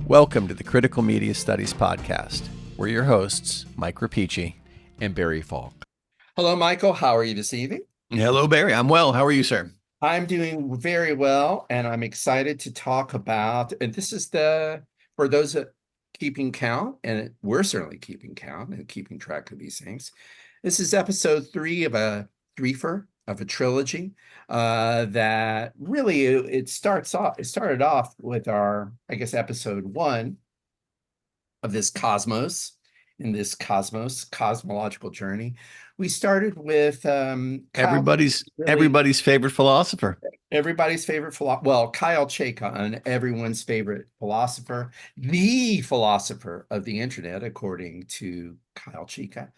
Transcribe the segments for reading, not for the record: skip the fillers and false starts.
Welcome to the Critical Media Studies Podcast. We're your hosts, Mike Rapici and Barry Falk. Hello, Michael. How are you this evening? Hello, Barry. I'm well. How are you, sir? I'm doing very well, and I'm excited to talk about, and this is for those that keeping count, and we're certainly keeping count and keeping track of these things. This is episode 3 of a threefer of a trilogy that really it started off with our, I guess, episode 1 of this cosmological journey. We started with everybody's favorite philosopher. Everybody's favorite philosopher. Kyle Chayka, everyone's favorite philosopher, the philosopher of the internet, according to Kyle Chayka.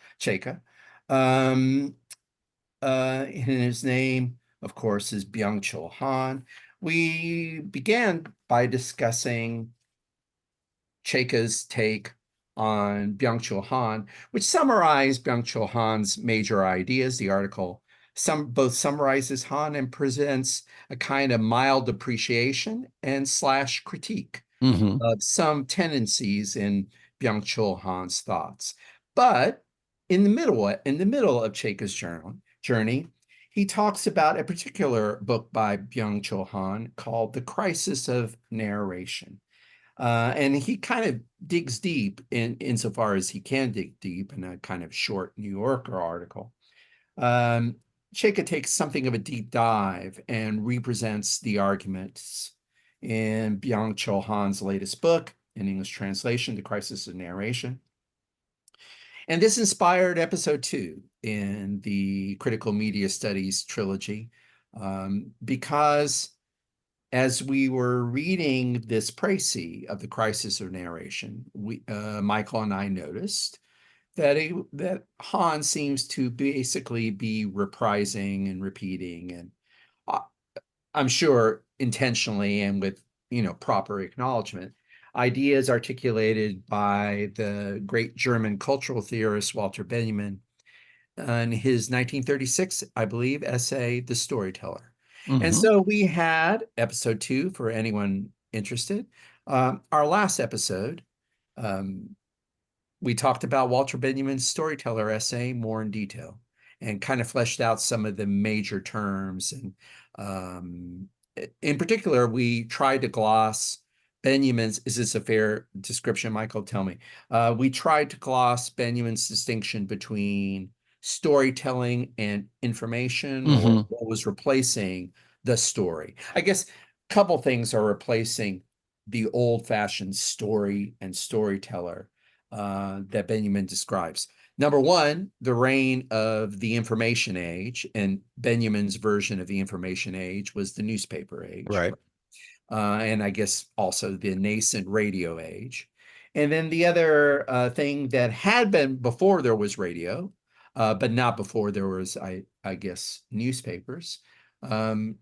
His name, of course, is Byung-Chul Han. We began by discussing Chayka's take on Byung-Chul Han, which summarized Byung-Chul Han's major ideas. The article both summarizes Han and presents a kind of mild appreciation and / critique of some tendencies in Byung-Chul Han's thoughts. But in the middle of Chayka's journey, he talks about a particular book by Byung-Chul Han called The Crisis of Narration. And he kind of digs deep insofar as he can dig deep in a kind of short New Yorker article. Chayka takes something of a deep dive and represents the arguments in Byung-Chul Han's latest book, in English translation, The Crisis of Narration. And this inspired episode 2 in the Critical Media Studies trilogy, because as we were reading this précis of The Crisis of Narration, Michael and I noticed that Han seems to basically be reprising and repeating, and I'm sure intentionally and with proper acknowledgement, ideas articulated by the great German cultural theorist Walter Benjamin in his 1936, I believe, essay, The Storyteller. And so we had episode 2 for anyone interested. Our last episode, we talked about Walter Benjamin's Storyteller essay more in detail and kind of fleshed out some of the major terms. And in particular, we tried to gloss Benjamin's, is this a fair description, Michael? Tell me. We tried to gloss Benjamin's distinction between storytelling and information, or what was replacing the story. I guess a couple things are replacing the old-fashioned story and storyteller that Benjamin describes. Number one, the reign of the information age, and Benjamin's version of the information age was the newspaper age. Right. And I guess also the nascent radio age. And then the other thing that had been before there was radio, but not before there was, I guess, newspapers. The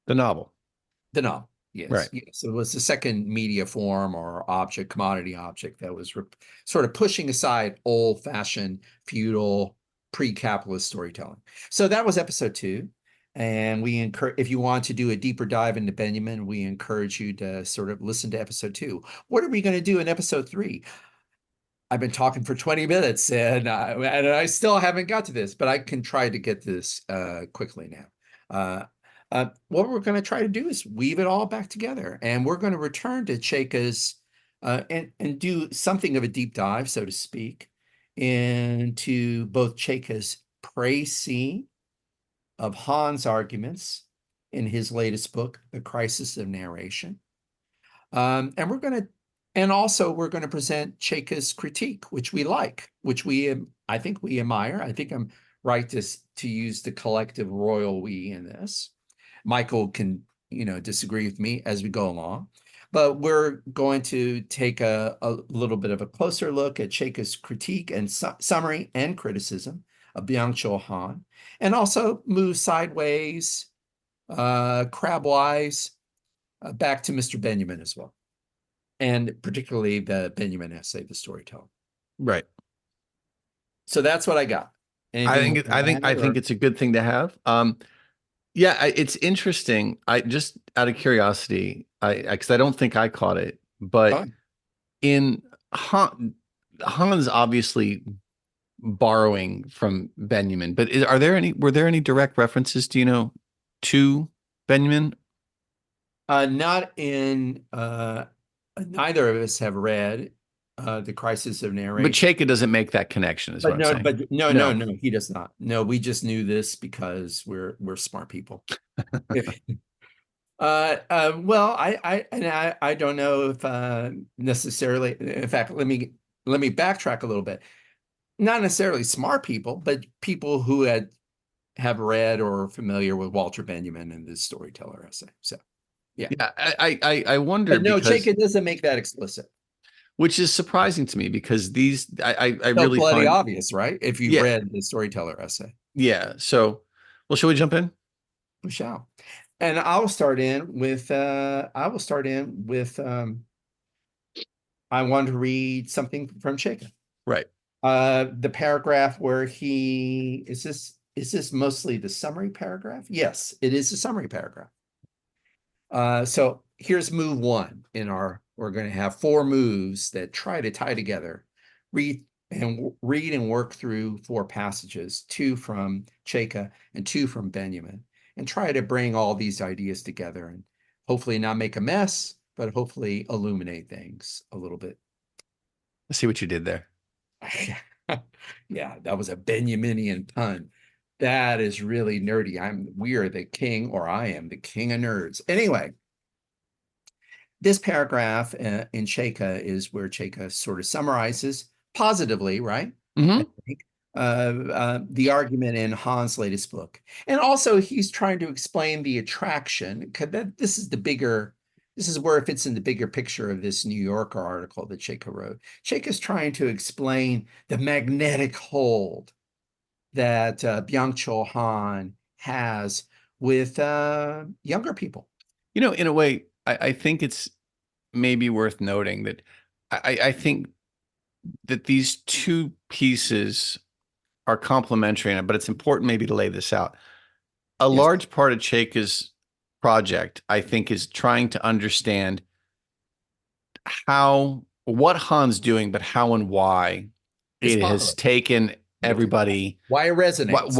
novel. Yes. Right. Yes. It was the second media form or object, commodity object, that was sort of pushing aside old-fashioned feudal pre-capitalist storytelling. So that was episode 2. And we encourage, if you want to do a deeper dive into Benjamin, we encourage you to sort of listen to episode 2. What are we going to do in episode 3? I've been talking for 20 minutes and I still haven't got to this, but I can try to get this quickly now. What we're going to try to do is weave it all back together, and we're going to return to Chayka's and do something of a deep dive, so to speak, into both Chayka's précis of Han's arguments in his latest book, The Crisis of Narration. And also we're going to present Chayka's critique, which we like, which I think we admire. I think I'm right to use the collective royal we in this. Michael can, disagree with me as we go along, but we're going to take a little bit of a closer look at Chayka's critique and summary and criticism of Byung-Chul Han, and also move sideways, crabwise, back to Mr. Benjamin as well, and particularly the Benjamin essay, The Storyteller. Right. So that's what I got. I think it's a good thing to have. Yeah, it's interesting. I just out of curiosity, because I don't think I caught it. but Oh, in Han's obviously borrowing from Benjamin, but were there any direct references, do you know, to Benjamin? not in neither of us have read The Crisis of But Narration. Chayka doesn't make that connection, is what But I'm no, saying. but no, no, No. no, he does not. No, we just knew this because we're smart people. Well, I don't know if necessarily. In fact, let me backtrack a little bit. Not necessarily smart people, but people who have read or are familiar with Walter Benjamin and the Storyteller essay. So yeah, Yeah, I wonder but no, because, Chayka doesn't make that explicit. which is surprising to me because I So really bloody find, obvious, right? If you've yeah, read the Storyteller essay, yeah. So, well, shall we jump in? we shall. And I will start in with I want to read something from Chayka. Right. The paragraph where is this mostly the summary paragraph? Yes, it is a summary paragraph. So here's move one we're going to have 4 moves that try to tie together, read and work through 4 passages, 2 from Chayka and 2 from Benjamin, and try to bring all these ideas together and hopefully not make a mess, but hopefully illuminate things a little bit. Let's see what you did there. Yeah, that was a Benjaminian pun. That is really nerdy. We are the king, or I am the king of nerds. Anyway, this paragraph in Chayka is where Chayka sort of summarizes positively, right? I Hmm. think the argument in Han's latest book, and also he's trying to explain the attraction. Because this is the bigger. This is where it fits in the bigger picture of this New Yorker article that Chayka wrote. Chayka's trying to explain the magnetic hold that Byung-Chul Han has with younger people. You know, in a way, I think it's maybe worth noting that I think that these two pieces are complementary, but it's important maybe to lay this out. A Yes, large part of Chayka's project, I think, is trying to understand what Han's doing, but how and why it's it has popular. taken Yeah. everybody. Why it Why, resonates,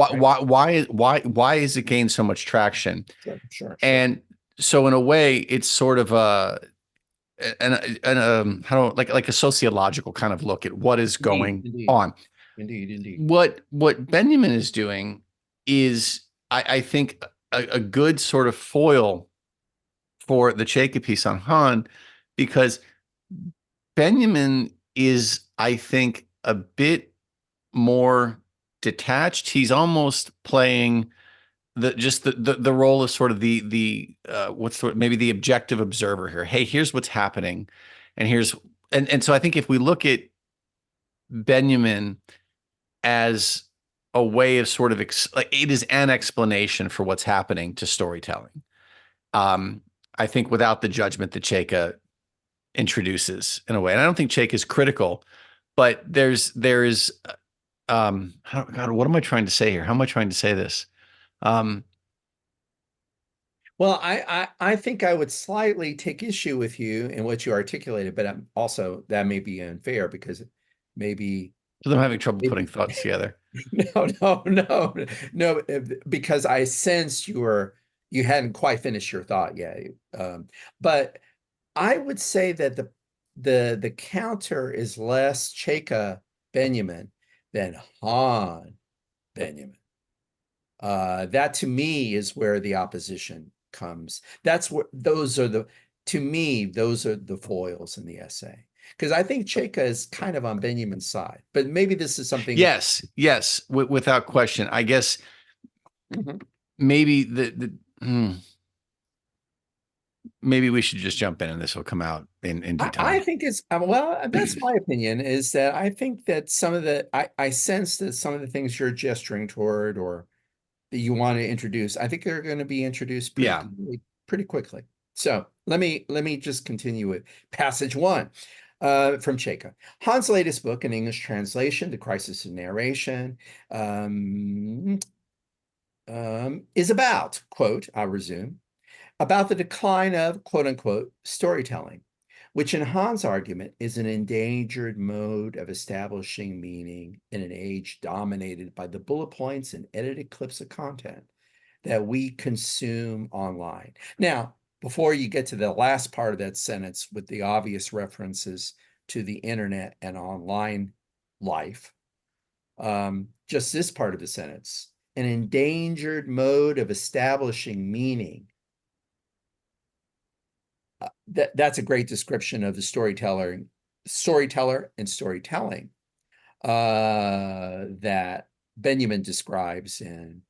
why, right? why is it gained so much traction? Sure, sure, sure. And so, in a way, it's sort of how like a sociological kind of look at what is Indeed, going indeed, on. indeed, indeed. What Benjamin is doing is, I think, a good sort of foil for the Chayka piece on Han, because Benjamin is, I think, a bit more detached. He's almost playing the role of sort of maybe the objective observer here. Hey, here's what's happening, and so I think if we look at Benjamin as a way of sort of like it is an explanation for what's happening to storytelling. Um, I think without the judgment that Chayka introduces in a way, and I don't think Chayka is critical, but there is God, what am I trying to say here? How am I trying to say this? Um, Well, I think I would slightly take issue with you in what you articulated, but I'm also that may be unfair because maybe so I'm having trouble putting maybe thoughts together. no, because I sensed you hadn't quite finished your thought yet. But I would say that the counter is less Chayka Benjamin than Han Benjamin. That to me is where the opposition comes. That's what to me, those are the foils in the essay. Because I think Chayka is kind of on Benjamin's side, but maybe this is something. Yes, yes, without question. I guess Mhm. maybe maybe we should just jump in, and this will come out in due I time. think it's well, that's my opinion, is that I think that I sense that some of the things you're gesturing toward or that you want to introduce, I think they're going to be introduced Yeah. pretty quickly. So let me just continue with passage one from Chayka. Han's latest book, an English translation, The Crisis of Narration, um, is quote, I'll resume, about the decline of quote unquote storytelling. which in Han's argument is an endangered mode of establishing meaning in an age dominated by the bullet points and edited clips of content that we consume online. Now, before you get to the last part of that sentence with the obvious references to the internet and online life, just this part of the sentence, an endangered mode of establishing meaning. That's a great description of the storyteller and storytelling that Benjamin describes in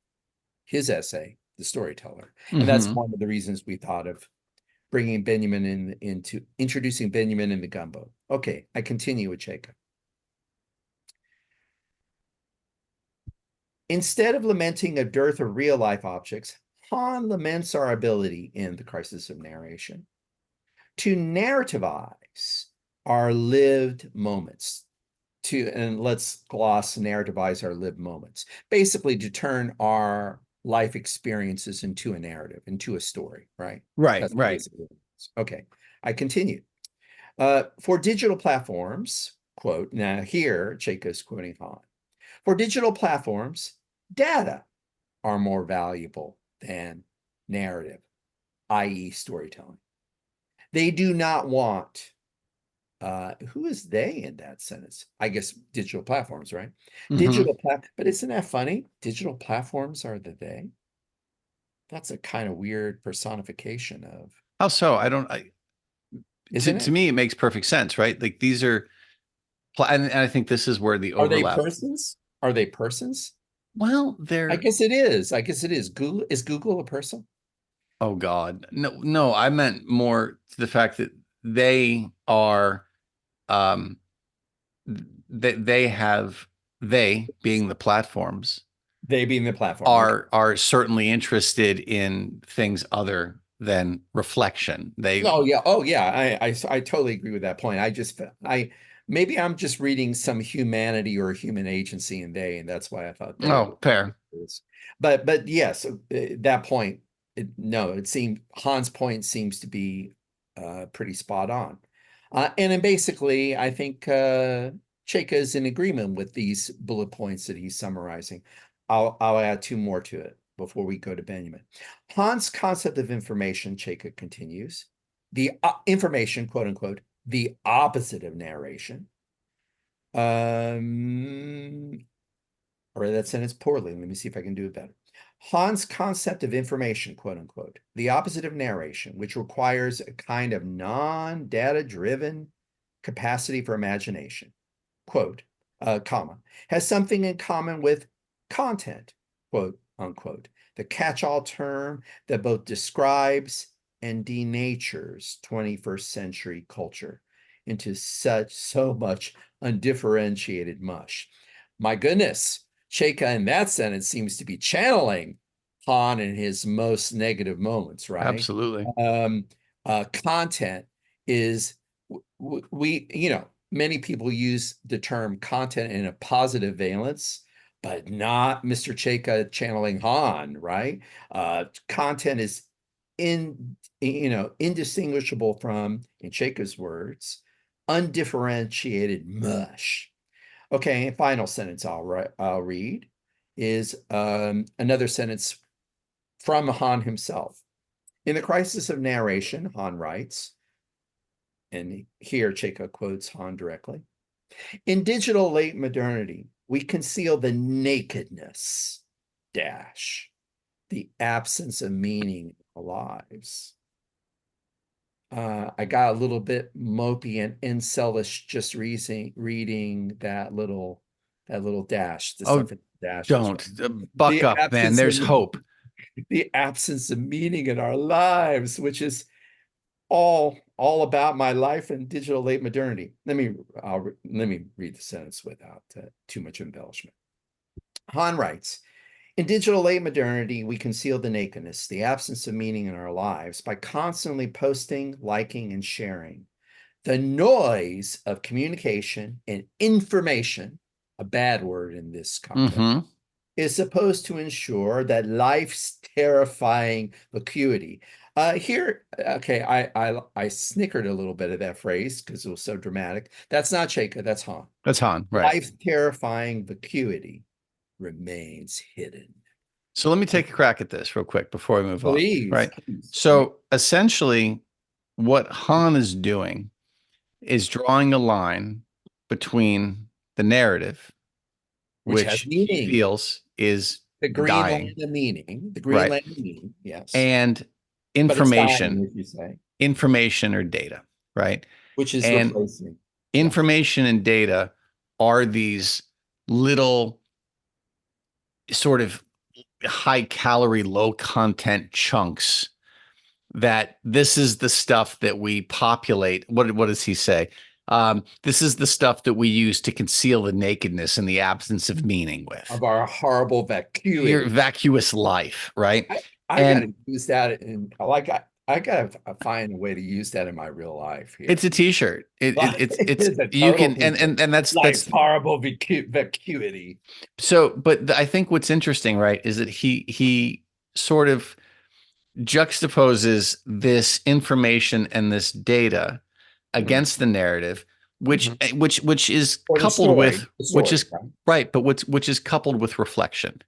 his essay, The Storyteller. And that's one of the reasons we thought of bringing Benjamin into introducing Benjamin in the gumbo. Okay, I continue with Chayka. Instead of lamenting a dearth of real life objects, Han laments our ability in The Crisis of Narration to narrativize our lived moments. And let's gloss narrativize our lived moments. Basically, to turn our life experiences into a narrative, into a story, right? Right, That's right. basically what it is. Okay, I continue. For digital platforms, quote, now here, Chayka's quoting Han, for digital platforms, data are more valuable than narrative, i.e. storytelling. They do not want, who is they in that sentence? I guess digital platforms, right? But isn't that funny? Digital platforms are the they. That's a kind of weird personification of. How so? Isn't To it? me, it makes perfect sense, right? Like these are, and I think this is where the Are they overlap. persons? Are they persons? Well, I they're, guess it is. I guess it is. Is Google a person? oh God, no, I meant more to the fact that they are, um, they have, they being the platforms They being the platform. Okay. are certainly interested in things other than reflection. They, Oh yeah. Oh yeah. I totally agree with that point. Maybe I'm just reading some humanity or human agency in they, and that's why I thought they oh, fair. was. But yes, that point. No, it seemed Han's point seems to be pretty spot on. And then basically, I think Chayka is in agreement with these bullet points that he's summarizing. I'll add two more to it before we go to Benjamin. Han's concept of information, Chayka continues, the information, quote unquote, the opposite of narration. I read that sentence poorly. Let me see if I can do it better. Han's concept of information, quote unquote, the opposite of narration, which requires a kind of non-data driven capacity for imagination, quote, comma, has something in common with content, quote unquote, the catch-all term that both describes and denatures 21st century culture into so much undifferentiated mush. My goodness, Chayka in that sentence seems to be channeling Han in his most negative moments, right? Absolutely. Content is many people use the term content in a positive valence, but not Mr. Chayka channeling Han, right? Content is indistinguishable from, in Chayka's words, undifferentiated mush. Okay, final sentence I'll read is another sentence from Han himself. In The Crisis of Narration, Han writes, and here Chayka quotes Han directly, in digital late modernity, we conceal the nakedness, the absence of meaning in our lives. I got a little bit mopey and incelish just reading that little dash, the Oh, stuff in dashes, don't right? buck The up, man. absence of There's hope. the absence of meaning in our lives, which is all about my life in digital late modernity. Let me read the sentence without too much embellishment. Han writes, in digital late modernity, we conceal the nakedness, the absence of meaning in our lives by constantly posting, liking, and sharing. The noise of communication and information, a bad word in this context, is supposed to ensure that life's terrifying vacuity. Here, okay, I snickered a little bit at that phrase because it was so dramatic. That's not Chayka, that's Han. That's Han, right? Life's terrifying vacuity remains hidden. So let me take a crack at this real quick before we move on, Please, right? please. So essentially, what Han is doing is drawing a line between the narrative, Which has which he meaning. feels is The green land dying, of meaning, the green right? land of meaning, yes. And But it's dying, information, as you say, information or data, right? which is And replacing. Yeah. information and data are these little sort of high calorie, low content chunks that this is the stuff that we populate. What does he say? This is the stuff that we use to conceal the nakedness and the absence of meaning with Of our horrible your vacuity. vacuous life, right? I got And to use that in like I got to find a way to use that in my real life it's here. a t-shirt. Like, It's it's a you total can t-shirt. and that's Life's horrible vacuity. so. But I think what's interesting, right, is that he sort of juxtaposes this information and this data Mhm. against the narrative, which Mhm. which is Or coupled with the which story, is right? right, but which is coupled with reflection.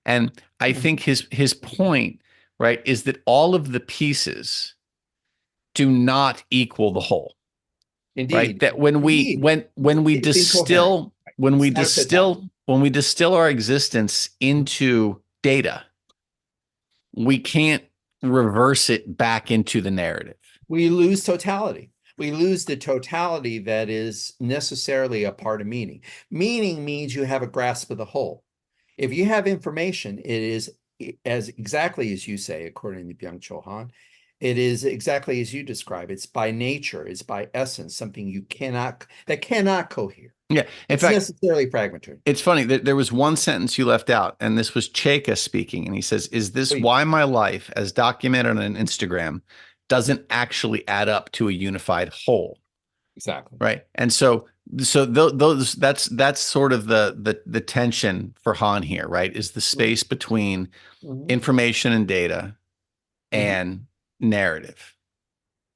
And I Mhm. think his point, right, is that all of the pieces do not equal the whole, right? Indeed, That when we indeed, when we it's incoherent. distill when we It's not a totality. distill our existence into data, we can't reverse it back into the narrative. We lose totality. We lose the totality that is necessarily a part of meaning. Meaning means you have a grasp of the whole. If you have information, it is as exactly as you say, according to Byung-Chul Han, it is exactly as you describe. It's by nature, it's by essence, something that cannot cohere. Yeah. In It's fact, necessarily fragmentary. it's funny that there was one sentence you left out, and this was Chayka speaking, and he says, "Is this Please. why my life, as documented on Instagram, doesn't actually add up to a unified whole?" Exactly. Right. And those that's sort of the tension for Han here, right? Is the space between Mhm. information and data Mhm. and narrative.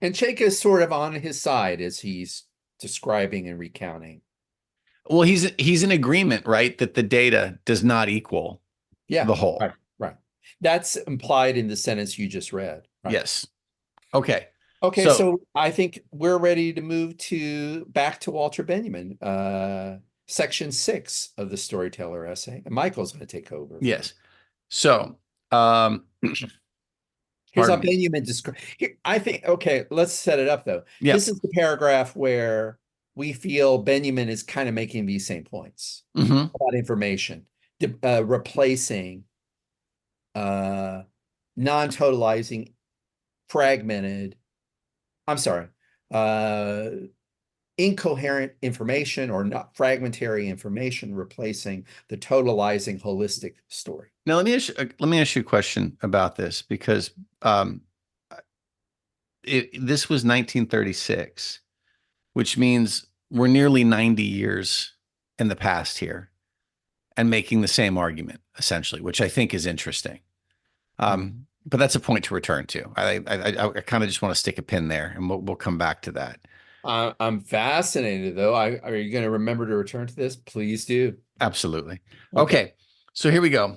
And Chayka is sort of on his side as he's describing and recounting. Well, he's in agreement, right, that the data does not equal Yeah, the whole. right, right. That's implied in the sentence you just read. Right. Yes. Okay. Okay, So so I think we're ready to move back to Walter Benjamin, section 6 of the Storyteller essay. And Michael's going to take over. yes. So um Here's how pardon me. Benjamin describes. I think, okay, let's set it up though. Yeah. This is the paragraph where we feel Benjamin is kind of making these same points Hmm. about information, replacing, uh, non-totalizing, fragmented, I'm sorry, uh, incoherent information or not fragmentary information replacing the totalizing holistic story. Now let me ask you a question about this because um this was 1936, which means we're nearly 90 years in the past here and making the same argument essentially, which I think is interesting. But that's a point to return to. I kind of just want to stick a pin there, and we'll come back to that. I'm fascinated though. Are you going to remember to return to this? Please do. Absolutely. Okay. Okay, so here we go.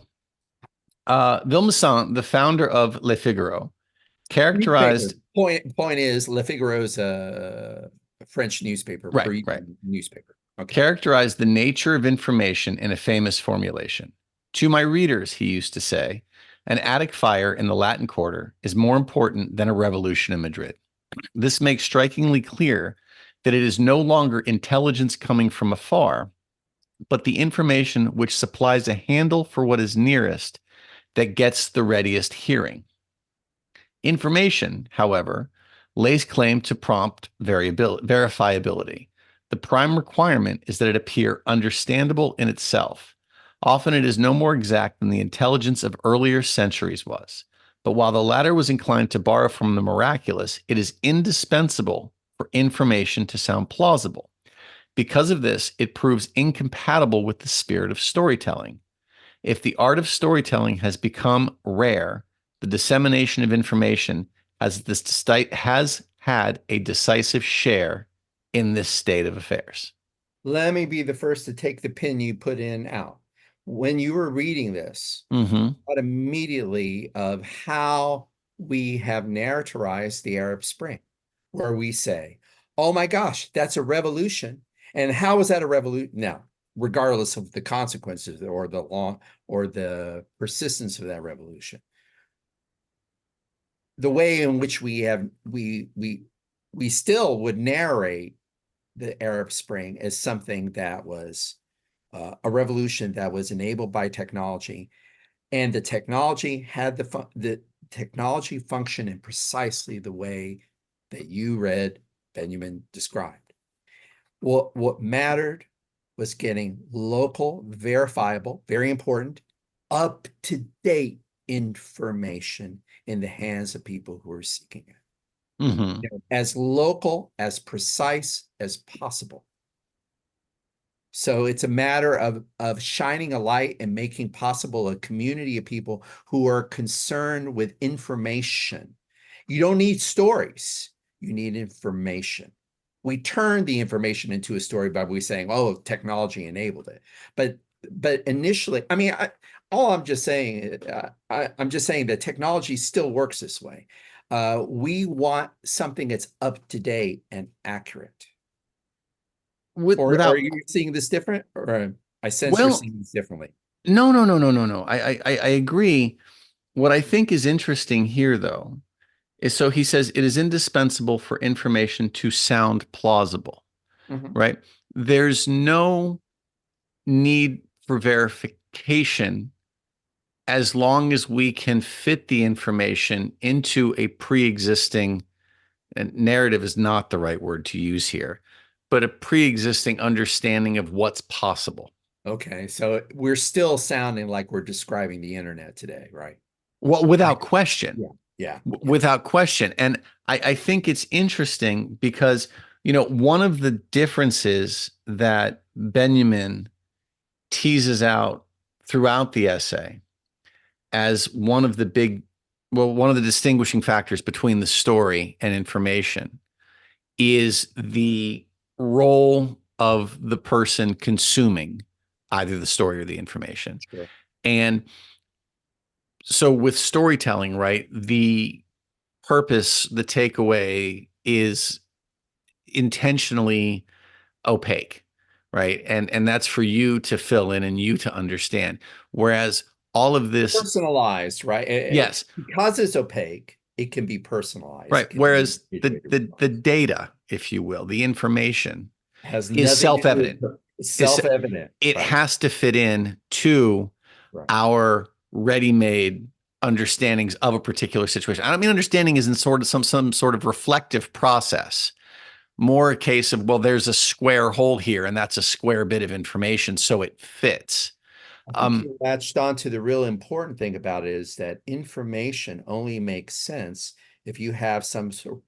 Villemessant, the founder of Le Figaro, Newspaper. characterized Point is Le Figaro's a French newspaper, right, newspaper. Okay. characterized the nature of information in a famous formulation. To my readers, he used to say, an attic fire in the Latin Quarter is more important than a revolution in Madrid. This makes strikingly clear that it is no longer intelligence coming from afar, but the information which supplies a handle for what is nearest that gets the readiest hearing. Information, however, lays claim to prompt verifiability. The prime requirement is that it appear understandable in itself. Often it is no more exact than the intelligence of earlier centuries was. But while the latter was inclined to borrow from the miraculous, it is indispensable for information to sound plausible. Because of this, it proves incompatible with the spirit of storytelling. If the art of storytelling has become rare, the dissemination of information as this state has had a decisive share in this state of affairs. Let me be the first to take the pin you put in out. When you were reading this, Mm-hmm. thought immediately of how we have narrativized the Arab Spring, where we say, oh my gosh, that's a revolution. And how is that a revolution? Now, regardless of the consequences or the long or the persistence of that revolution, the way in which we still would narrate the Arab Spring as something that was a revolution that was enabled by technology, and the technology had the technology function in precisely the way that you read Benjamin described. What mattered was getting local, verifiable, very important, up to date information in the hands of people who are seeking it. Mm-hmm. As local, as precise as possible. So it's a matter of shining a light and making possible a community of people who are concerned with information. You don't need stories, you need information. We turn the information into a story by we saying, oh, technology enabled it. But initially, I mean, all I'm just saying, I'm just saying that technology still works this way. We want something that's up to date and accurate. Or are Without, you seeing this different? Or I sense you're well, seeing this differently. no, no, no, no, no, no. I agree. What I think is interesting here, though, is so he says it is indispensable for information to sound plausible, Mhm. right? There's no need for verification as long as we can fit the information into a pre-existing, and narrative is not the right word to use here, but a pre-existing understanding of what's possible. Okay, so we're still sounding like we're describing the internet today, right? Well, I, without question, yeah, yeah, yeah. without question. And I think it's interesting because, one of the differences that Benjamin teases out throughout the essay as one of the distinguishing factors between the story and information is the role of the person consuming either the story or the information. Sure. And so with storytelling, right, the purpose, the takeaway is intentionally opaque, right? And that's for you to fill in and you to understand. Whereas all of this, Personalized, right? yes, Because it's opaque, it can be personalized. right. It can be Whereas individuated. the data, if you will, the information Has is nothing to do self-evident. with Is self-evident, it right? has to fit in to Right. our ready-made understandings of a particular situation. I don't mean understanding is in sort of some sort of reflective process. More a case of, well, there's a square hole here, and that's a square bit of information, so it fits. I think Um, you latched on to the real important thing about it is that information only makes sense if you have some sort of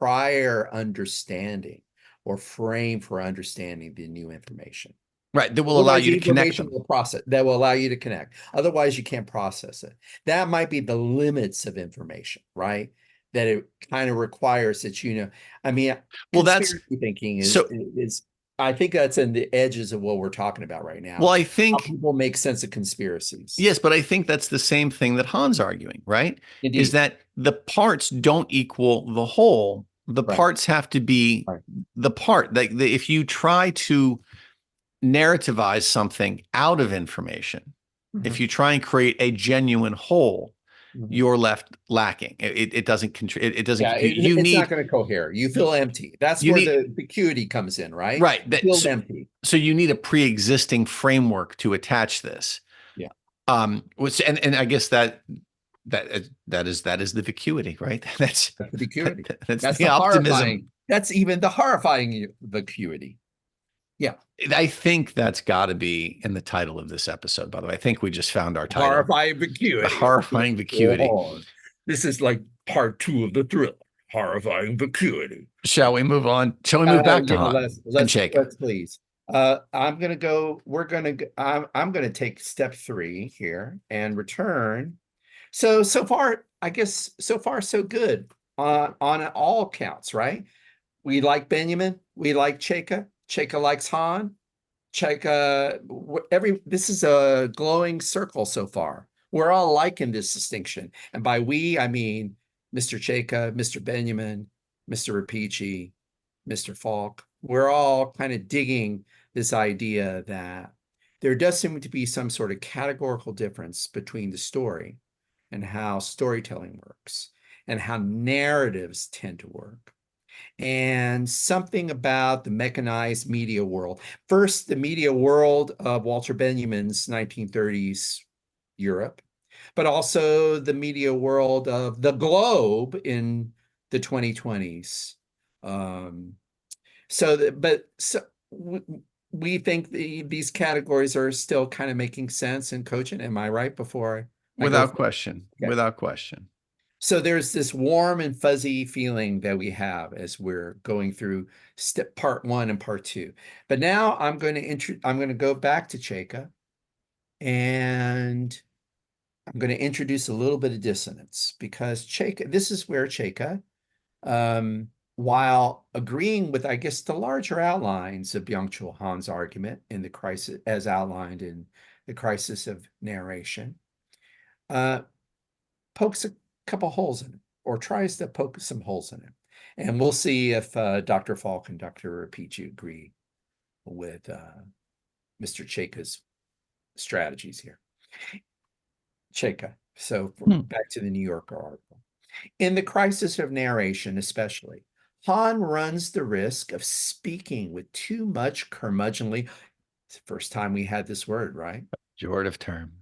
prior understanding or frame for understanding the new information. right, that will allow Otherwise, you the to connect information them. will process that will allow you to connect. Otherwise, you can't process it. That might be the limits of information, right? That it kind of requires that I mean, Well, that's conspiracy thinking so. is I think that's in the edges of what we're talking about right Well, now. I How think people make sense of conspiracies. yes, but I think that's the same thing that Han's arguing, right? Is Indeed. that the parts don't equal the whole. The Right. parts have to be Right. the part. Like if you try to narrativize something out of information, if Mhm. you try and create a genuine whole, Mhm. you're left lacking. It doesn't it doesn't Yeah, compute. You it's not need going to cohere. You feel empty. That's you where need the vacuity comes in, right? right You that feel empty. so you need a pre-existing framework to attach this. Yeah. Which and I guess that is the vacuity, right? That's the vacuity. That's That's the the optimism. horrifying. That's even the horrifying vacuity. Yeah. I think that's got to be in the title of this episode. By the way, I think we just found our title: Horrifying the vacuity. horrifying vacuity. Oh, this is like part two of the thriller. Horrifying vacuity. Shall we move on? Shall we move back to Yeah, Han and Chayka? let's please. I'm gonna go. I'm gonna take step three here and return. So far, I guess so far so good. on all counts, right? We like Benjamin. We like Chayka. Chayka likes Han. Chayka, this is a glowing circle so far. We're all liking this distinction. And by we, I mean Mr. Chayka, Mr. Benjamin, Mr. Rapici, Mr. Falk. We're all kind of digging this idea that there does seem to be some sort of categorical difference between the story and how storytelling works and how narratives tend to work, and something about the mechanized media world. First, the media world of Walter Benjamin's 1930s Europe, but also the media world of the globe in the 2020s. We think these categories are still kind of making sense and cogent. Am I right before I go? Without question. Okay. Without question. So there's this warm and fuzzy feeling that we have as we're going through part 1 and part 2. But now I'm going to go back to Chayka, and I'm going to introduce a little bit of dissonance, because this is where Chayka, while agreeing with, I guess, the larger outlines of Byung-Chul Han's argument in the crisis, as outlined in the crisis of narration, pokes a couple holes in it, or tries to poke some holes in it. And we'll see if Dr. Falk and Dr. Rapici agree with Mr. Chayka's strategies here. Chayka. So back to the New Yorker article. In the crisis of narration, especially, Han runs the risk of speaking with too much curmudgeonly. It's the first time we had this word, right? Pejorative term.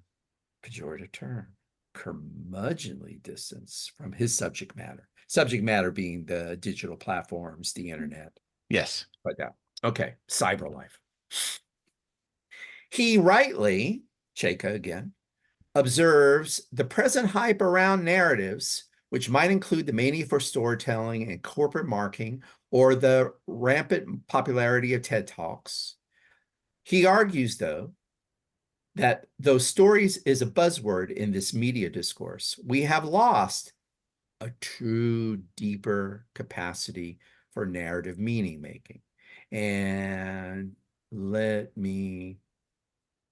Pejorative term. Curmudgeonly distance from his subject matter being the digital platforms, the internet. Yes. Like that. Okay, cyber life. He rightly, Chayka again, observes the present hype around narratives, which might include the mania for storytelling and corporate marketing, or the rampant popularity of TED Talks. He argues, though, that though stories is a buzzword in this media discourse, we have lost a true, deeper capacity for narrative meaning making. And let me,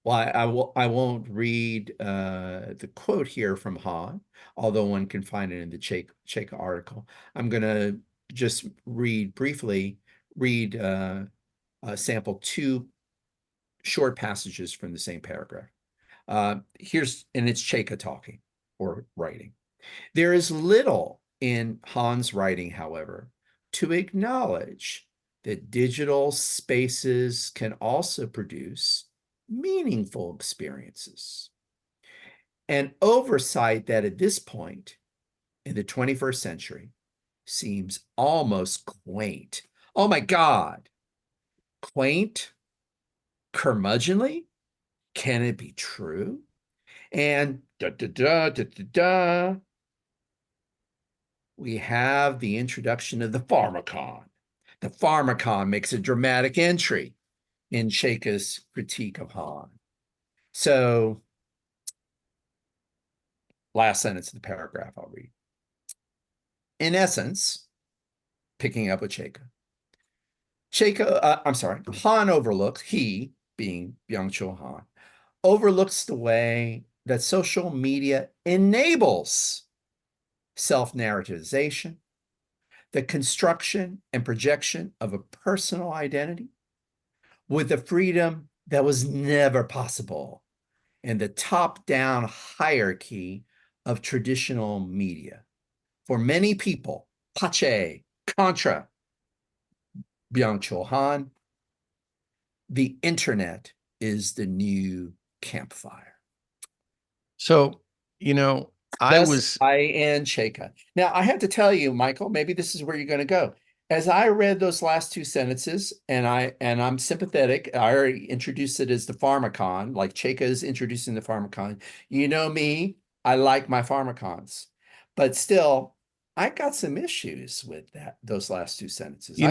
well, I won't read the quote here from Han, although one can find it in the Chayka article. I'm going to just briefly read sample 2 short passages from the same paragraph. And it's Chayka talking or writing. There is little in Han's writing, however, to acknowledge that digital spaces can also produce meaningful experiences. An oversight that at this point in the 21st century seems almost quaint. Oh my God, quaint? Curmudgeonly? Can it be true? And we have the introduction of the pharmacon. The pharmacon makes a dramatic entry in Chayka's critique of Han. So, last sentence of the paragraph I'll read. In essence, picking up with Chayka, Han overlooks, he being Byung-Chul Han, overlooks the way that social media enables self-narrativization, the construction and projection of a personal identity with a freedom that was never possible in the top-down hierarchy of traditional media. For many people, Pache, contra Byung-Chul Han, the internet is the new campfire. So, I and Chayka. Now, I have to tell you, Michael, maybe this is where you're going to go. As I read those last 2 sentences, and I'm sympathetic, I already introduced it as the pharmacon, like Chayka is introducing the pharmacon. You know me, I like my pharmacons, but still, I got some issues with those last 2 sentences.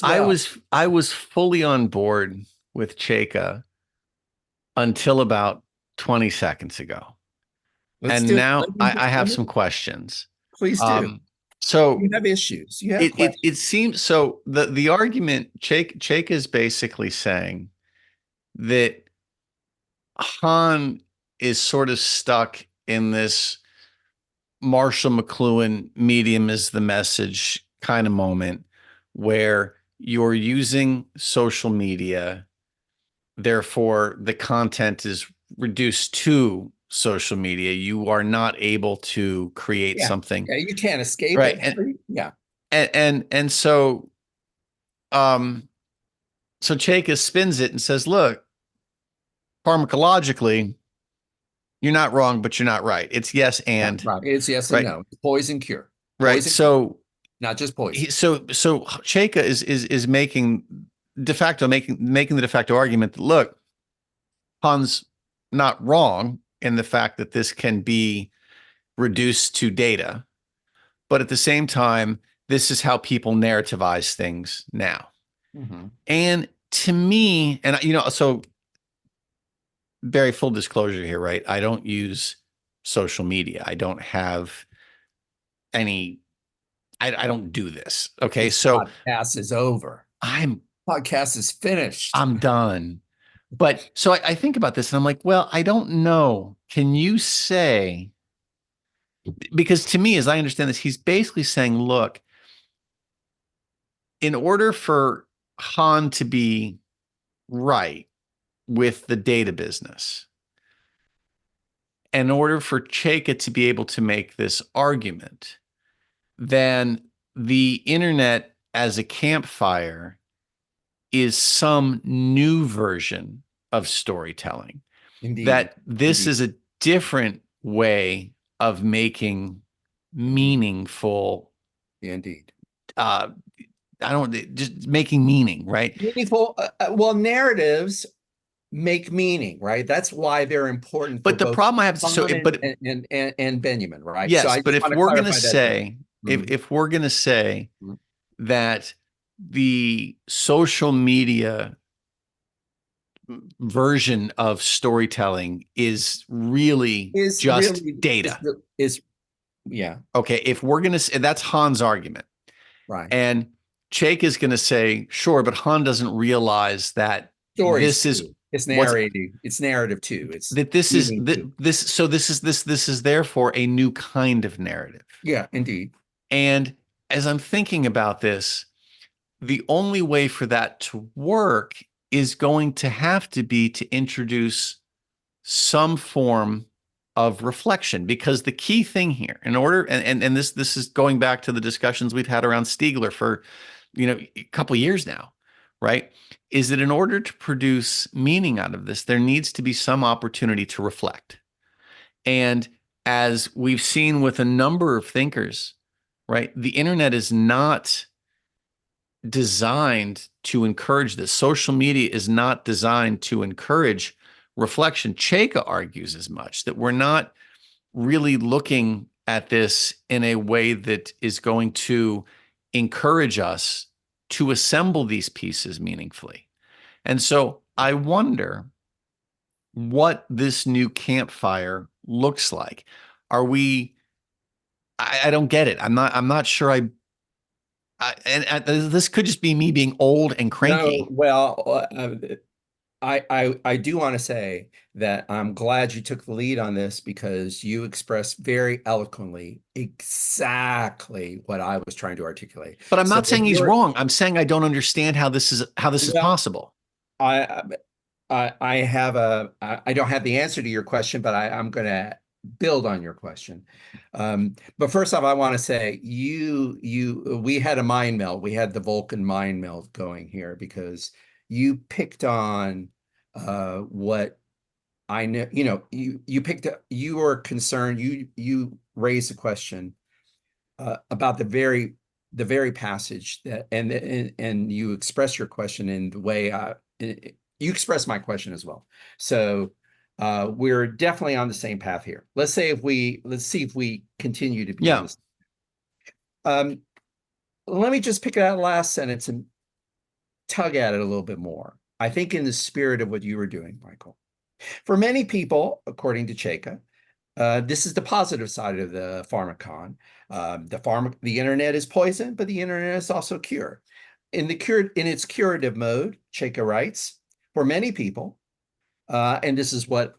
I was fully on board with Chayka until about 20 seconds ago. Now I have some questions. Please do. So You have issues. You have it questions. seems so the argument Chayka is basically saying that Han is sort of stuck in this Marshall McLuhan medium is the message kind of moment where you're using social media, therefore the content is reduced to social media. You are not able to create Yeah. something, Yeah, you can't escape right? it. Yeah. And so so Chayka spins it and says, look, pharmacologically, you're not wrong, but you're not right. It's yes Yeah, and right. It's yes and right, no. It's poison cure. right. Poison cure, So not just poison. so Chayka is making de facto making the de facto argument that look, Han's not wrong in the fact that this can be reduced to data, but at the same time, this is how people narrativize things now. Mhm. And to me, and so very full disclosure here, right? I don't use social media. I don't have any, I don't do this. Okay. This So podcast is over. I'm Podcast is finished. I'm done. But so I think about this and I'm like, well, I don't know. Can you say, because to me, as I understand this, he's basically saying, look, in order for Han to be right with the data business, in order for Chayka to be able to make this argument, then the internet as a campfire is some new version of storytelling. Indeed. That this Indeed. is a different way of making Indeed. meaningful Indeed. uh I don't just making meaning, right? Meaningful. Well, narratives make meaning, right? That's why they're important for But the both problem I have so Khan but and Benjamin, right? So yes, I but just if want to we're going to clarify that first. say Mhm. if we're going to say Mhm. that the social media version of storytelling is really Is just really data. is yeah, Okay, if we're going to say that's Han's argument. right. And Chake is going to say, sure, but Han doesn't realize that Stories this is too. It's what's narrating. It's narrative too. It's that this is meaning too. this so this is therefore a new kind of narrative. Yeah, indeed. And as I'm thinking about this, the only way for that to work is going to have to be to introduce some form of reflection, because the key thing here in order and this is going back to the discussions we've had around Stiegler for a couple of years now, right, is that in order to produce meaning out of this there needs to be some opportunity to reflect. And as we've seen with a number of thinkers, right, the internet is not designed to encourage this. Social media is not designed to encourage reflection. Chayka argues as much, that we're not really looking at this in a way that is going to encourage us to assemble these pieces meaningfully. And so I wonder what this new campfire looks like. Are we, I don't get it. I'm not sure and this could just be me being old and No, cranky. well, I do want to say that I'm glad you took the lead on this because you expressed very eloquently exactly what I was trying to articulate. But I'm So not if saying he's you're, wrong. I'm saying I don't understand how this is well, possible. I I don't have the answer to your question, but I'm going to build on your question. But first off, I want to say we had a mind meld. We had the Vulcan mind meld going here because you picked on what I know. You picked up. You were concerned. You raised a question about the very passage that and you express your question in the way you express my question as well. So we're definitely on the same path here. Let's see if we continue to be on Yeah. this. Um, Let me just pick that last sentence and tug at it a little bit more. I think in the spirit of what you were doing, Michael. For many people, according to Chayka, This is the positive side of the pharmacon. The internet is poison, but the internet is also cure. In its curative mode, Chayka writes, for many people, and this is what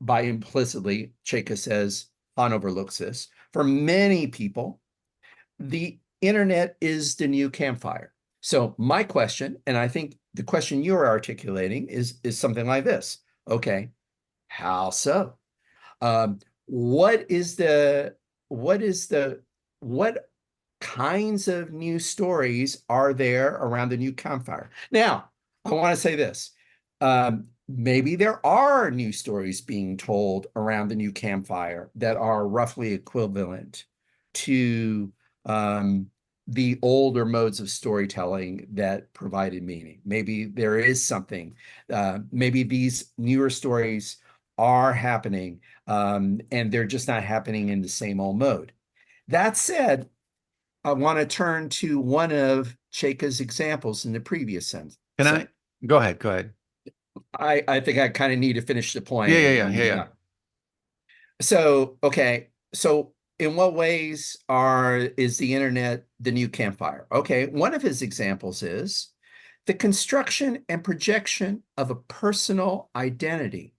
by implicitly Chayka says Han overlooks this. For many people, the internet is the new campfire. So my question, and I think the question you're articulating is something like this. Okay, how so? Um, what is the what is the what kinds of new stories are there around the new campfire? Now, I want to say this. Maybe there are new stories being told around the new campfire that are roughly equivalent to the older modes of storytelling that provided meaning. Maybe there is something. Maybe these newer stories are happening, and they're just not happening in the same old mode. That said, I want to turn to one of Chayka's examples in the previous sentence. Can I go ahead? Go ahead. I think I kind of need to finish the point. Yeah. So, okay. So in what ways is the internet the new campfire? Okay, one of his examples is the construction and projection of a personal identity.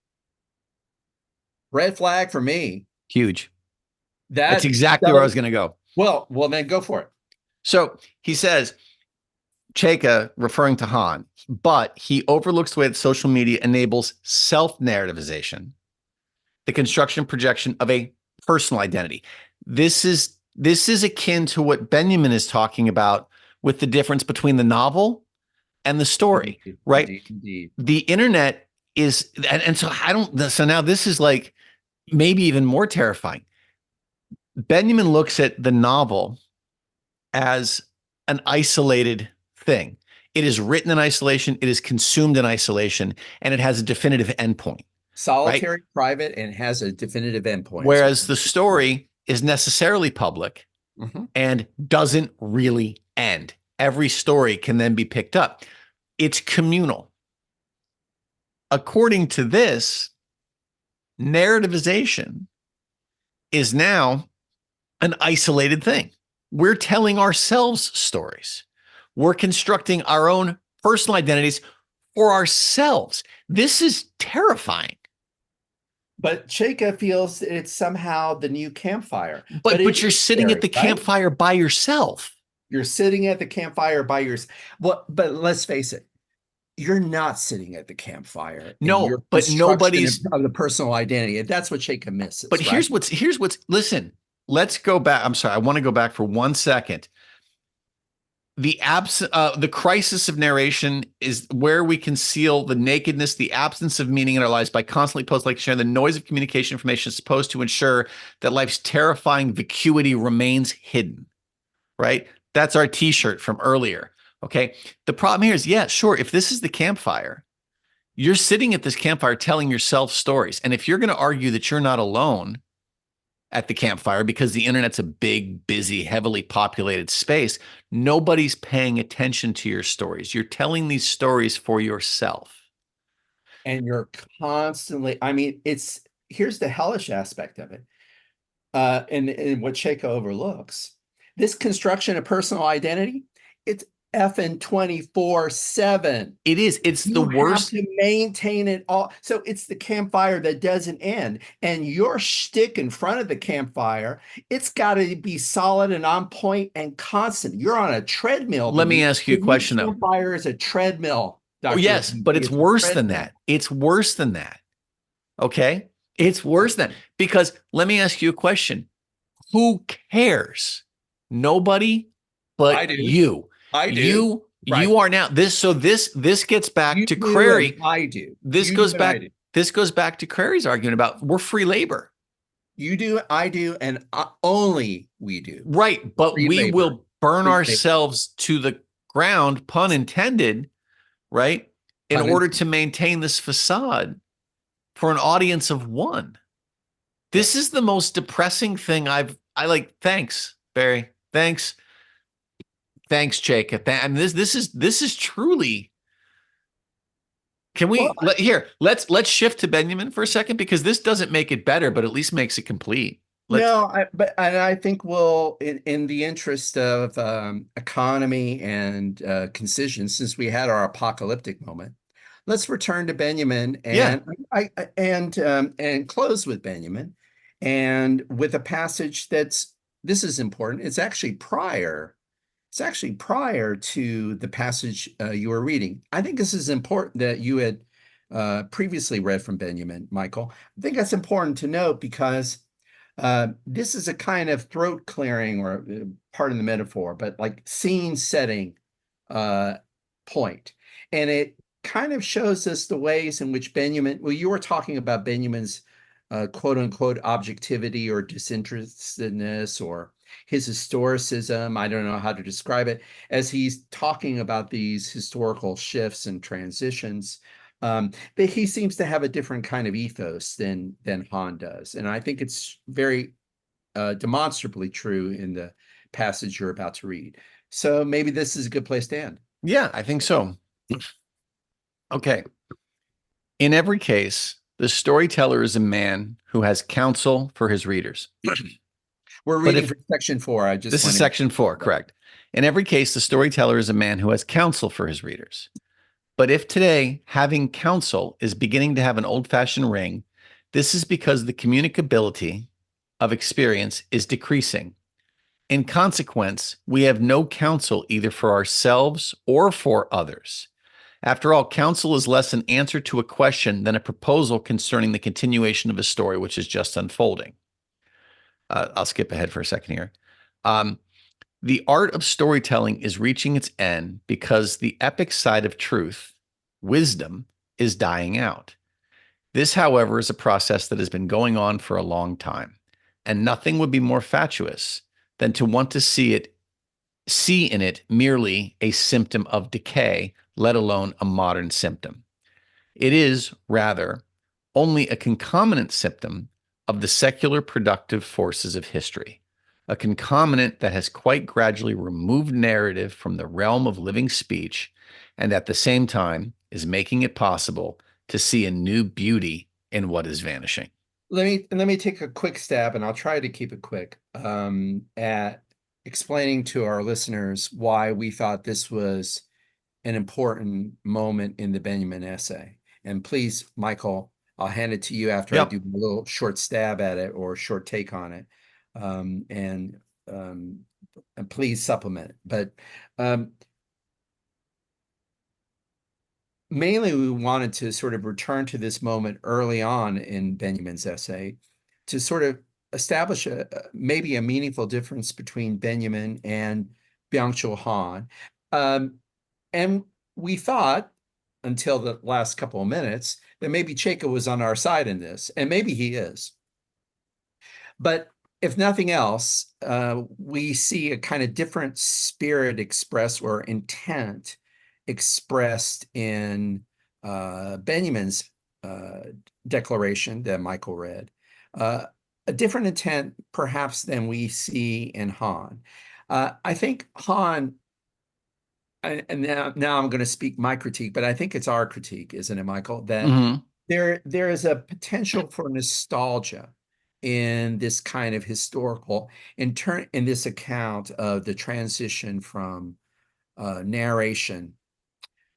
Red flag for me. Huge. That's That's exactly where I was going to go. Well, then go for it. So he says, Chayka, referring to Han, but he overlooks the way that social media enables self-narrativization, the construction and projection of a personal identity. This is akin to what Benjamin is talking about with the difference between the novel and the story, right? Indeed. The internet is, and so so now this is like maybe even more terrifying. Benjamin looks at the novel as an isolated thing. It is written in isolation, it is consumed in isolation, and it has a definitive endpoint. Solitary, right? Private, and has a definitive endpoint. Whereas the story is necessarily public and doesn't really end. Every story can then be picked up. It's communal. According to this, narrativization is now an isolated thing. We're telling ourselves stories. We're constructing our own personal identities for ourselves. This is terrifying. But Chayka feels that it's somehow the new campfire. But you're sitting at the campfire by yourself. You're sitting at the campfire by yourself. Well, but let's face it. You're not sitting at the campfire. No, but nobody's of the personal identity. And that's what Chayka misses. But here's what's listen, let's go back. I'm sorry. I want to go back for 1 second. The crisis of narration is where we conceal the nakedness, the absence of meaning in our lives by constantly sharing the noise of communication information is supposed to ensure that life's terrifying vacuity remains hidden, right? That's our t-shirt from earlier. Okay. The problem here is, yeah, sure. If this is the campfire, you're sitting at this campfire telling yourself stories. And if you're going to argue that you're not alone at the campfire because the internet's a big, busy, heavily populated space, nobody's paying attention to your stories. You're telling these stories for yourself. And you're constantly, I mean, here's the hellish aspect of it. And what Chayka overlooks, this construction of personal identity, it's effing 24/7. It is. It's the worst. You have to maintain it all. So it's the campfire that doesn't end. And your shtick in front of the campfire, it's got to be solid and on point and constant. You're on a treadmill. Let me ask you a question, though. Campfire is a treadmill. Oh, yes, but it's worse than that. It's worse than that. Okay? It's worse than that. Because let me ask you a question. Who cares? Nobody but I do. You. I do. You are now this. So this gets back to Crary. I do. This goes back to Crary's argument about we're free labor. You do. I do. And only we do. Right. But we will burn ourselves to the ground, pun intended, right? In order to maintain this facade for an audience of one. This is the most depressing thing I like. Thanks, Barry. Thanks, Chayka. I mean, this is truly Can Well, we here? Let's shift to Benjamin for a second because this doesn't make it better, but at least makes it complete. Let's no, but and I think we'll, in the interest of economy and concision, since we had our apocalyptic moment, let's return to Benjamin yeah. and close with Benjamin, and with a passage that's this is important. It's actually prior. It's actually prior to the passage you were reading. I think this is important that you had previously read from Benjamin, Michael. I think that's important to note because this is a kind of throat clearing or part of the metaphor, but like scene setting uh, point. And it kind of shows us the ways in which Benjamin, well, you were talking about Benjamin's quote unquote objectivity or disinterestedness or his historicism. I don't know how to describe it as he's talking about these historical shifts and transitions. But he seems to have a different kind of ethos than Han does, and I think it's very demonstrably true in the passage you're about to read. So maybe this is a good place to end. Yeah, I think so. Okay. In every case, the storyteller is a man who has counsel for his readers. We're But reading if from section 4. I just this is want to. section 4, correct? In every case, the storyteller is a man who has counsel for his readers. But if today having counsel is beginning to have an old fashioned ring, this is because the communicability of experience is decreasing. In consequence, we have no counsel either for ourselves or for others. After all, counsel is less an answer to a question than a proposal concerning the continuation of a story which is just unfolding. I'll skip ahead for a second here. Um, the art of storytelling is reaching its end because the epic side of truth, wisdom, is dying out. This, however, is a process that has been going on for a long time, and nothing would be more fatuous than to want to see in it merely a symptom of decay, let alone a modern symptom. It is, rather, only a concomitant symptom of the secular productive forces of history, a concomitant that has quite gradually removed narrative from the realm of living speech and at the same time is making it possible to see a new beauty in what is vanishing. Let me take a quick stab, and I'll try to keep it quick, at explaining to our listeners why we thought this was an important moment in the Benjamin essay. And please, Michael, I'll hand it to you after I Yep. do a little short stab at it or short take on it. Um, and, um, and please supplement it. But um, mainly we wanted to sort of return to this moment early on in Benjamin's essay to sort of establish maybe a meaningful difference between Benjamin and Byung-Chul Han. And we thought until the last couple of minutes that maybe Chayka was on our side in this, and maybe he is. But if nothing else, we see a kind of different spirit expressed or intent expressed in Benjamin's declaration that Michael read. A different intent, perhaps, than we see in Han. I think Han, and now I'm going to speak my critique, but I think it's our critique, isn't it, Michael? That Mm-hmm. there is a potential for nostalgia in this kind of historical in this account of the transition from narration,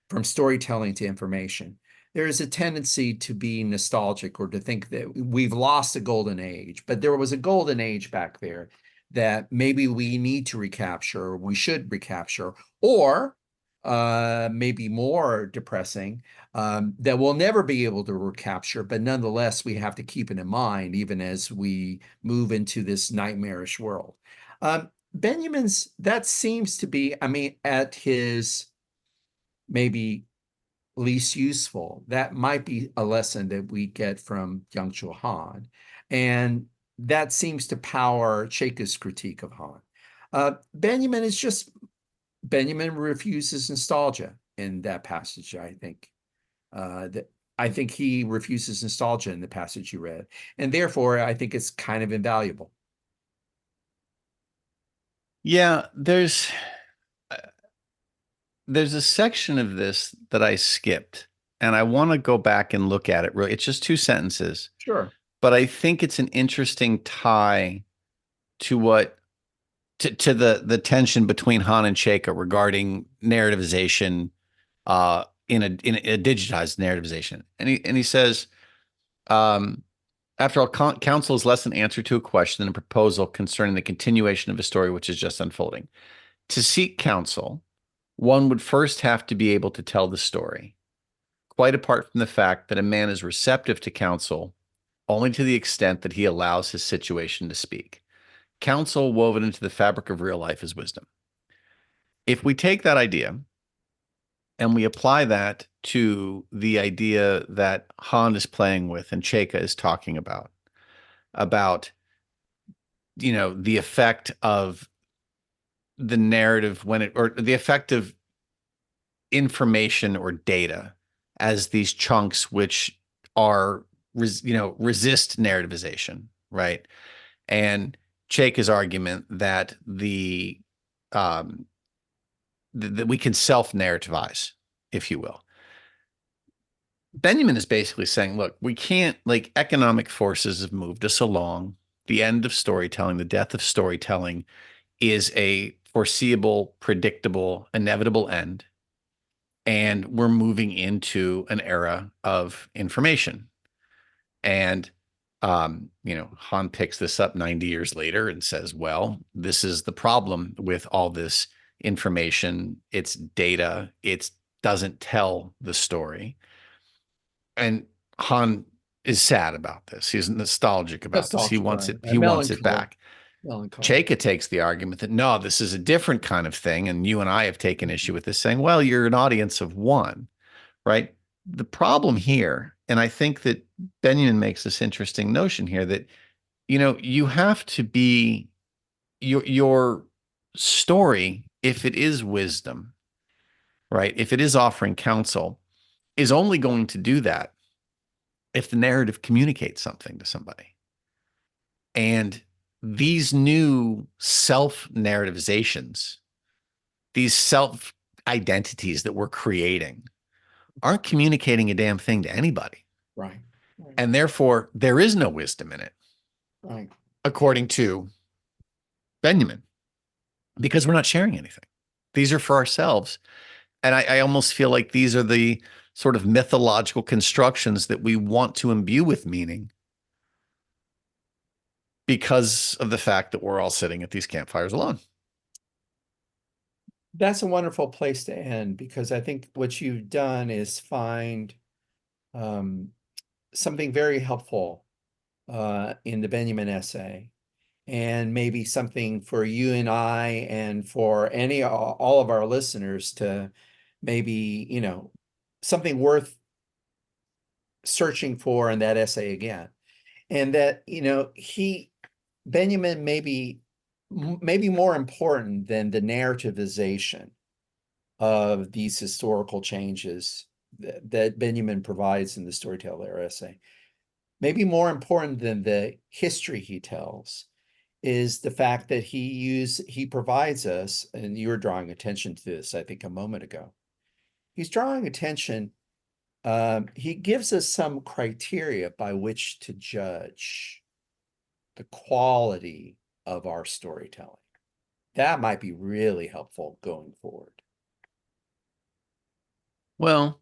from storytelling to information. There is a tendency to be nostalgic or to think that we've lost a golden age, but there was a golden age back there that maybe we need to recapture, or we should recapture, or maybe more depressing, that we'll never be able to recapture, but nonetheless, we have to keep it in mind even as we move into this nightmarish world. Benjamin's, that seems to be, I mean, at his maybe least useful. That might be a lesson that we get from Byung-Chul Han. And that seems to power Chayka's critique of Han. Benjamin is just, Benjamin refuses nostalgia in that passage, I think. I think he refuses nostalgia in the passage you read. And therefore, I think it's kind of invaluable. Yeah, there's a section of this that I skipped and I want to go back and look at it. Really, it's just two sentences, Sure. but I think it's an interesting tie to what to the tension between Han and Chayka regarding narrativization in a digitized narrativization. And he says, um, after all, counsel is less an answer to a question than a proposal concerning the continuation of a story which is just unfolding. To seek counsel, one would first have to be able to tell the story, quite apart from the fact that a man is receptive to counsel only to the extent that he allows his situation to speak. Counsel woven into the fabric of real life is wisdom. If we take that idea and we apply that to the idea that Han is playing with and Chayka is talking about the effect of the narrative when it or the effect of information or data as these chunks which are resist narrativization, right? And Chayka's argument that um that we can self-narrativize, if you will. Benjamin is basically saying, look, we can't, like, economic forces have moved us along. The end of storytelling, the death of storytelling is a foreseeable, predictable, inevitable end. And we're moving into an era of information. And, Han picks this up 90 years later and says, well, this is the problem with all this information. It's data. It doesn't tell the story. And Han is sad about this. He's nostalgic about this. He Nostalgic, wants right? it. He And wants it melancholy. back. Melancholy. Chayka takes the argument that no, this is a different kind of thing, and you and I have taken issue with this, saying, well, you're an audience of one, right? The problem here, and I think that Benjamin makes this interesting notion here that you have to be your story, if it is wisdom, right? If it is offering counsel, is only going to do that if the narrative communicates something to somebody. And these new self narrativizations, these self identities that we're creating, aren't communicating a damn thing to anybody. Right. Right. And therefore, there is no wisdom in it, Right. according to Benjamin, because we're not sharing anything. These are for ourselves. And I almost feel like these are the sort of mythological constructions that we want to imbue with meaning because of the fact that we're all sitting at these campfires alone. That's a wonderful place to end, because I think what you've done is find um, something very helpful in the Benjamin essay, and maybe something for you and I and for all of our listeners to maybe, something worth searching for in that essay again. And that, Benjamin maybe more important than the narrativization of these historical changes that Benjamin provides in the Storyteller essay. Maybe more important than the history he tells is the fact that he provides us, and you were drawing attention to this, I think, a moment ago. He's drawing attention. He gives us some criteria by which to judge the quality of our storytelling. That might be really helpful going forward. Well,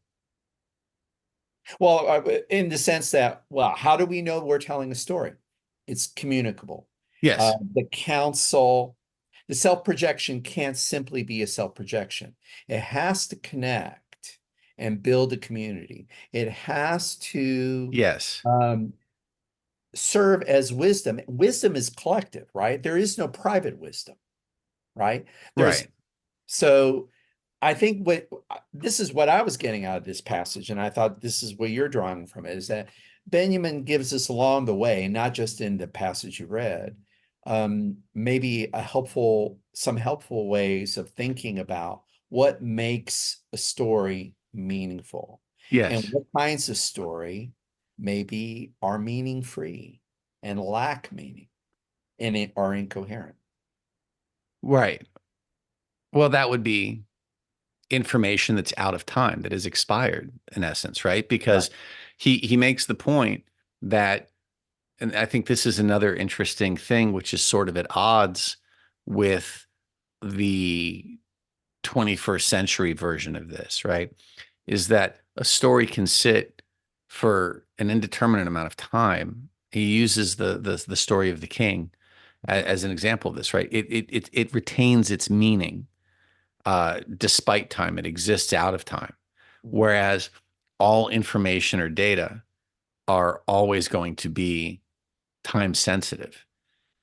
Well, in the sense that, well, how do we know we're telling a story? It's communicable. yes, The self-projection can't simply be a self-projection. It has to connect and build a community. It has to yes, serve as wisdom. Wisdom is collective, right? There is no private wisdom, right? There's right. so I think this is what I was getting out of this passage, and I thought this is what you're drawing from it, is that Benjamin gives us along the way, not just in the passage you read, maybe some helpful ways of thinking about what makes a story meaningful, and Yes, what kinds of story maybe are meaning free and lack meaning and are incoherent. right. Well, that would be information that's out of time, that is expired in essence, right? Right. Because he makes the point that, and I think this is another interesting thing, which is sort of at odds with the 21st century version of this, right? Is that a story can sit for an indeterminate amount of time. He uses the story of the king as an example of this, right? It retains its meaning despite time. It exists out of time. Mhm. Whereas all information or data are always going to be time sensitive.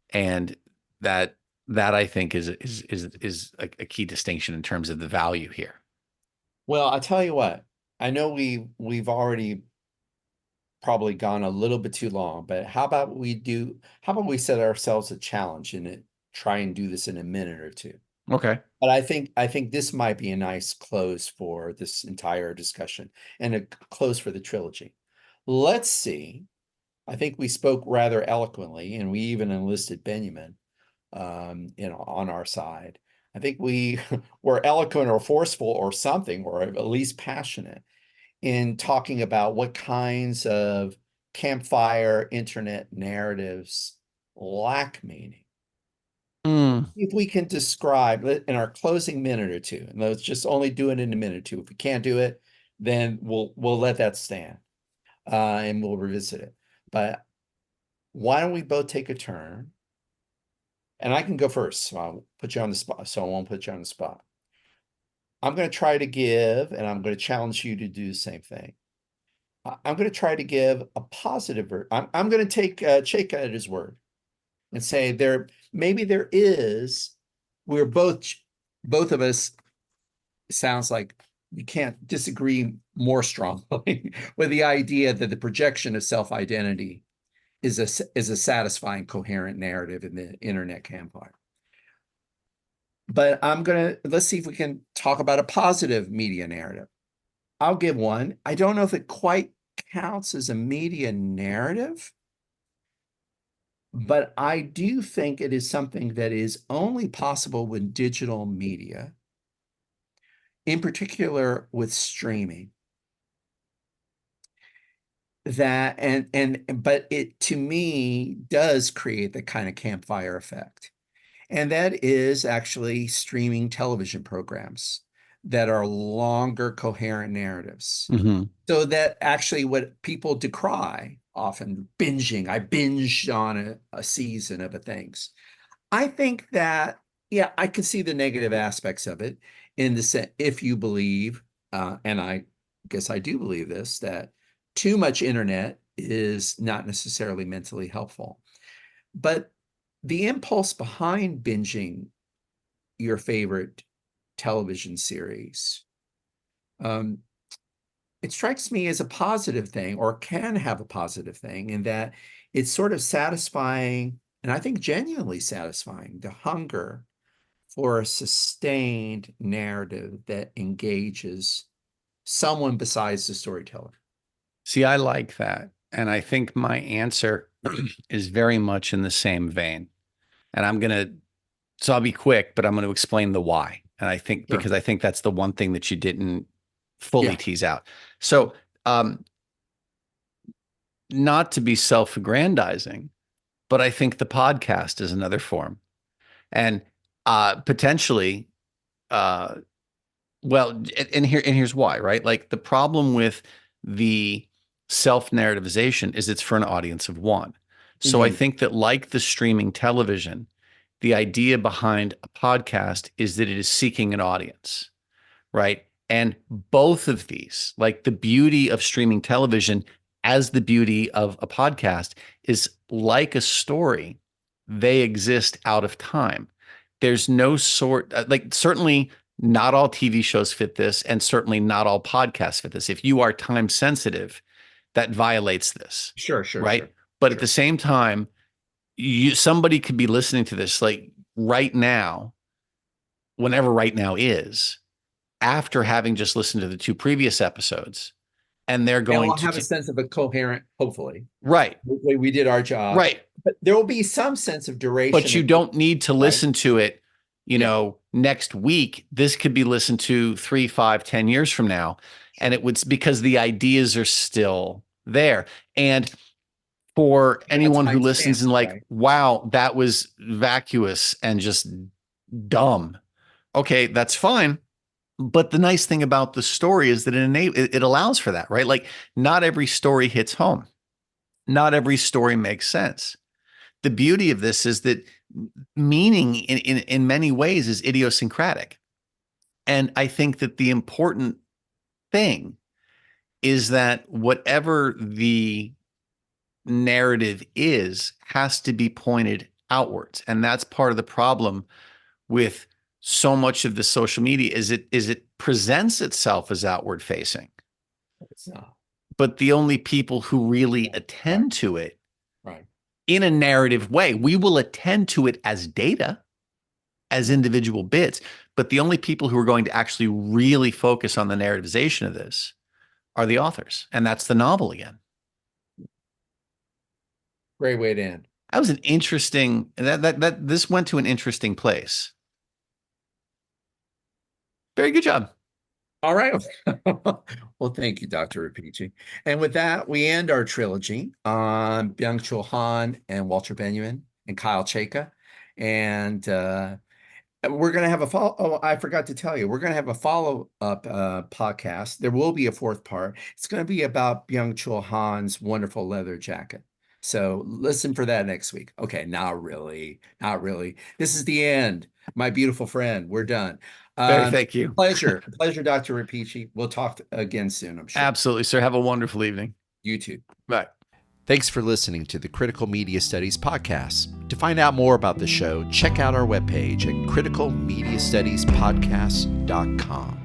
And that that I think is a key distinction in terms of the value here. Well, I'll tell you what, I know we've already probably gone a little bit too long, but how about we set ourselves a challenge and try and do this in a minute or two? Okay. But I think this might be a nice close for this entire discussion and a close for the trilogy. Let's see. I think we spoke rather eloquently, and we even enlisted Benjamin, on our side. I think we were eloquent or forceful or something, or at least passionate in talking about what kinds of campfire internet narratives lack meaning. Mm. If we can describe in our closing minute or two, and let's just only do it in a minute or two. If we can't do it, then we'll let that stand, and we'll revisit it. But why don't we both take a turn? And I can go first, so I'll put you on the spot. So I won't put you on the spot. I'm going to try to give, and I'm going to challenge you to do the same thing. I'm going to try to give a positive. I'm going to take Chayka at his word and say maybe there is. We're both of us. Sounds like we can't disagree more strongly with the idea that the projection of self-identity is a satisfying, coherent narrative in the internet campfire. But let's see if we can talk about a positive media narrative. I'll give one. I don't know if it quite counts as a media narrative, but I do think it is something that is only possible with digital media, in particular with streaming. But it, to me, does create the kind of campfire effect. And that is actually streaming television programs that are longer, coherent narratives. Hmm. So that actually what people decry often, binging. I binged on a season of a things. I think that, yeah, I can see the negative aspects of it in the sense, if you believe, and I guess I do believe this, that too much internet is not necessarily mentally helpful. But the impulse behind binging your favorite television series, um, it strikes me as a positive thing, or can have a positive thing, in that it's sort of satisfying, and I think genuinely satisfying, the hunger for a sustained narrative that engages someone besides the storyteller. See, I like that. And I think my answer is very much in the same vein. And so I'll be quick, but I'm going to explain the why. And I think, Sure. because I think that's the one thing that you didn't fully Yeah. tease out. So, not to be self-aggrandizing, but I think the podcast is another form. And potentially, uh, well, and here's why, right? Like, the problem with the self-narrativization is it's for an audience of one. So I Indeed. think that, like the streaming television, the idea behind a podcast is that it is seeking an audience, right? And both of these, like the beauty of streaming television as the beauty of a podcast, is like a story. They exist out of time. There's no sort, like, certainly not all TV shows fit this, and certainly not all podcasts fit this. If you are time sensitive, that violates this, Sure, sure, right? sure, But at the sure. same time, somebody could be listening to this like right now, whenever right now is, after having just listened to the two previous episodes, and they're And going we'll to have a sense of a coherent, hopefully. right, Hopefully we did our job. right. But there will be some sense of But duration you and don't need to right. listen to it next week, this could be listened to 3, 5, 10 years from now. And it would, because the ideas are still there. And for anyone who listens and like, right? wow, that was vacuous and just dumb. Okay, that's fine. But the nice thing about the story is that it allows for that, right? Like, not every story hits home. Not every story makes sense. The beauty of this is that meaning in many ways is idiosyncratic. And I think that the important thing is that whatever the narrative is has to be pointed outwards. And that's part of the problem with so much of the social media is it presents itself as outward facing. It's not. But the only people who really attend to it Right. in a narrative way, we will attend to it as data, as individual bits, but the only people who are going to actually really focus on the narrativization of this are the authors. And that's the novel again. Great way to end. That was an interesting, this went to an interesting place. Very good job. All right. Well, thank you, Dr. Rapici. And with that, we end our trilogy on Byung-Chul Han and Walter Benjamin and Kyle Chayka. And we're going to have a follow. Oh, I forgot to tell you, we're going to have a follow-up podcast. There will be a fourth part. It's going to be about Byung-Chul Han's wonderful leather jacket. So listen for that next week. Okay, not really. Not really. This is the end. My beautiful friend, we're done. Thank you. Pleasure, Dr. Rapici. We'll talk again soon, I'm sure. Absolutely, sir. Have a wonderful evening. You too. Bye. Thanks for listening to the Critical Media Studies podcast. To find out more about the show, check out our webpage at criticalmediastudiespodcast.com.